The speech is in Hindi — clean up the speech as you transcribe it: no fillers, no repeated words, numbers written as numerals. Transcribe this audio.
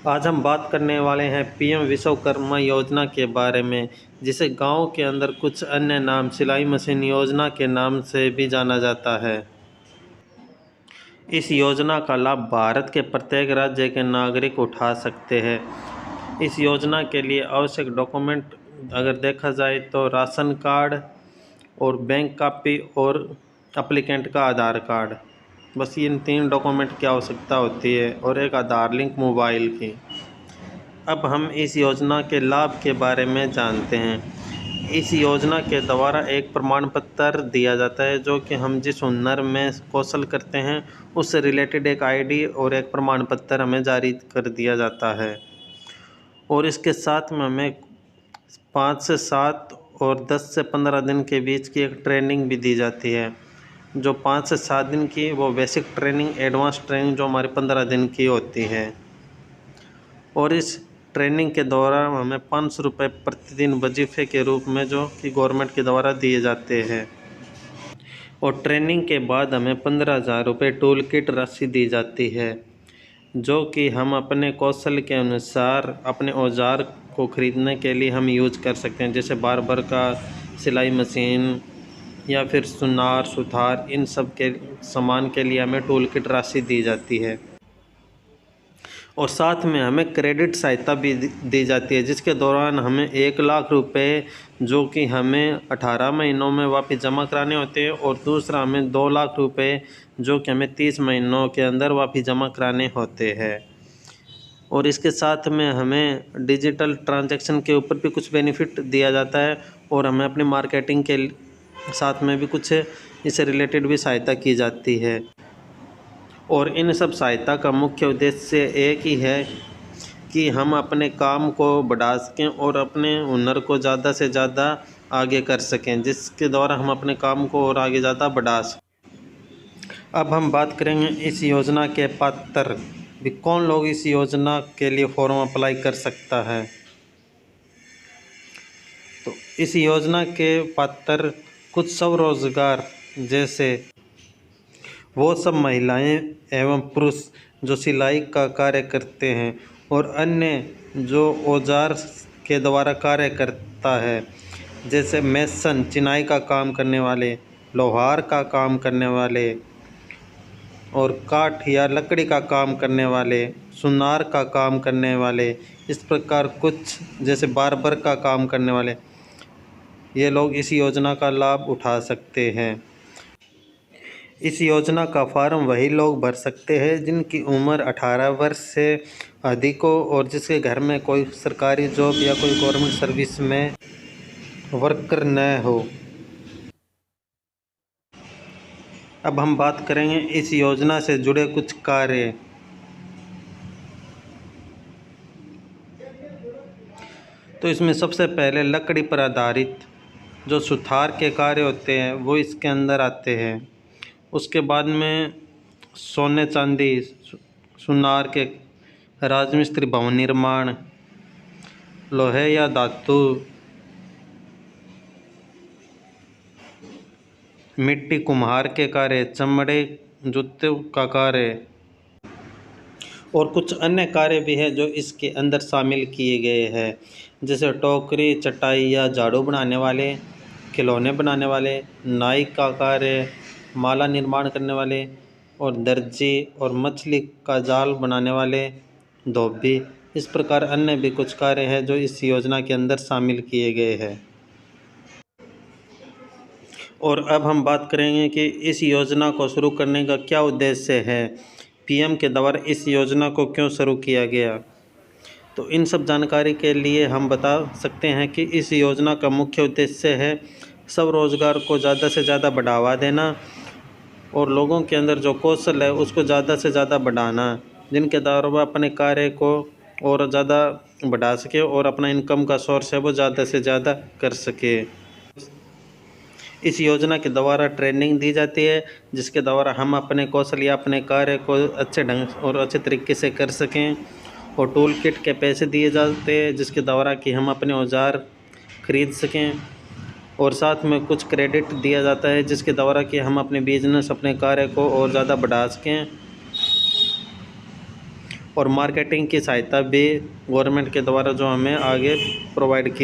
आज हम बात करने वाले हैं पीएम विश्वकर्मा योजना के बारे में, जिसे गांव के अंदर कुछ अन्य नाम सिलाई मशीन योजना के नाम से भी जाना जाता है। इस योजना का लाभ भारत के प्रत्येक राज्य के नागरिक उठा सकते हैं। इस योजना के लिए आवश्यक डॉक्यूमेंट अगर देखा जाए तो राशन कार्ड और बैंक कॉपी और एप्लीकेंट का आधार कार्ड, बस इन 3 डॉक्यूमेंट की आवश्यकता होती है और एक आधार लिंक मोबाइल की। अब हम इस योजना के लाभ के बारे में जानते हैं। इस योजना के द्वारा एक प्रमाण पत्र दिया जाता है, जो कि हम जिस हुनर में कौशल करते हैं उससे रिलेटेड एक आईडी और एक प्रमाण पत्र हमें जारी कर दिया जाता है। और इसके साथ में हमें 5 से 7 और 10 से 15 दिन के बीच की एक ट्रेनिंग भी दी जाती है। जो 5 से 7 दिन की वो बेसिक ट्रेनिंग, एडवांस ट्रेनिंग जो हमारी 15 दिन की होती है। और इस ट्रेनिंग के दौरान हमें 500 रुपये प्रतिदिन वजीफे के रूप में जो कि गवर्नमेंट के द्वारा दिए जाते हैं। और ट्रेनिंग के बाद हमें 15,000 रुपये टूल किट राशि दी जाती है, जो कि हम अपने कौशल के अनुसार अपने औजार को ख़रीदने के लिए हम यूज कर सकते हैं, जैसे बार्बर का, सिलाई मशीन या फिर सुनार, सुथार, इन सब के सामान के लिए हमें टूल किट राशि दी जाती है। और साथ में हमें क्रेडिट सहायता भी दी जाती है, जिसके दौरान हमें 1 लाख रुपए जो कि हमें 18 महीनों में वापस जमा कराने होते हैं, और दूसरा हमें 2 लाख रुपए जो कि हमें 30 महीनों के अंदर वापस जमा कराने होते हैं। और इसके साथ में हमें डिजिटल ट्रांजैक्शन के ऊपर भी कुछ बेनिफिट दिया जाता है, और हमें अपनी मार्केटिंग के साथ में भी कुछ इससे रिलेटेड भी सहायता की जाती है। और इन सब सहायता का मुख्य उद्देश्य एक ही है कि हम अपने काम को बढ़ा सकें और अपने हुनर को ज़्यादा से ज़्यादा आगे कर सकें, जिसके द्वारा हम अपने काम को और आगे ज़्यादा बढ़ा सकें। अब हम बात करेंगे इस योजना के पात्र भी, कौन लोग इस योजना के लिए फॉर्म अप्लाई कर सकता है। तो इस योजना के पात्र कुछ स्वरोजगार, जैसे वो सब महिलाएं एवं पुरुष जो सिलाई का कार्य करते हैं और अन्य जो औजार के द्वारा कार्य करता है, जैसे मेसन चिनाई का काम करने वाले, लोहार का काम करने वाले, और काठ या लकड़ी का काम करने वाले, सुनार का काम करने वाले, इस प्रकार कुछ जैसे बार्बर का काम करने वाले, ये लोग इस योजना का लाभ उठा सकते हैं। इस योजना का फॉर्म वही लोग भर सकते हैं जिनकी उम्र 18 वर्ष से अधिक हो और जिसके घर में कोई सरकारी जॉब या कोई गवर्नमेंट सर्विस में वर्कर न हो। अब हम बात करेंगे इस योजना से जुड़े कुछ कार्य। तो इसमें सबसे पहले लकड़ी पर आधारित जो सुथार के कार्य होते हैं वो इसके अंदर आते हैं। उसके बाद में सोने चांदी, सुनार के, राजमिस्त्री भवन निर्माण, लोहे या धातु, मिट्टी कुम्हार के कार्य, चमड़े जूते का कार्य, और कुछ अन्य कार्य भी है जो इसके अंदर शामिल किए गए हैं, जैसे टोकरी, चटाई या झाड़ू बनाने वाले, खिलौने बनाने वाले, नाई का कार्य, माला निर्माण करने वाले, और दर्जी, और मछली का जाल बनाने वाले, धोबी। इस प्रकार अन्य भी कुछ कार्य हैं जो इस योजना के अंदर शामिल किए गए हैं। और अब हम बात करेंगे कि इस योजना को शुरू करने का क्या उद्देश्य है, पीएम के द्वारा इस योजना को क्यों शुरू किया गया। तो इन सब जानकारी के लिए हम बता सकते हैं कि इस योजना का मुख्य उद्देश्य है स्वरोजगार को ज़्यादा से ज़्यादा बढ़ावा देना और लोगों के अंदर जो कौशल है उसको ज़्यादा से ज़्यादा बढ़ाना, जिनके द्वारा वह अपने कार्य को और ज़्यादा बढ़ा सके और अपना इनकम का सोर्स है वो ज़्यादा से ज़्यादा कर सके। इस योजना के द्वारा ट्रेनिंग दी जाती है, जिसके द्वारा हम अपने कौशल या अपने कार्य को अच्छे ढंग और अच्छे तरीके से कर सकें। और टूल किट के पैसे दिए जाते हैं, जिसके द्वारा कि हम अपने औजार खरीद सकें। और साथ में कुछ क्रेडिट दिया जाता है, जिसके द्वारा कि हम अपने बिजनेस, अपने कार्य को और ज़्यादा बढ़ा सकें। और मार्केटिंग की सहायता भी गवर्नमेंट के द्वारा जो हमें आगे प्रोवाइड की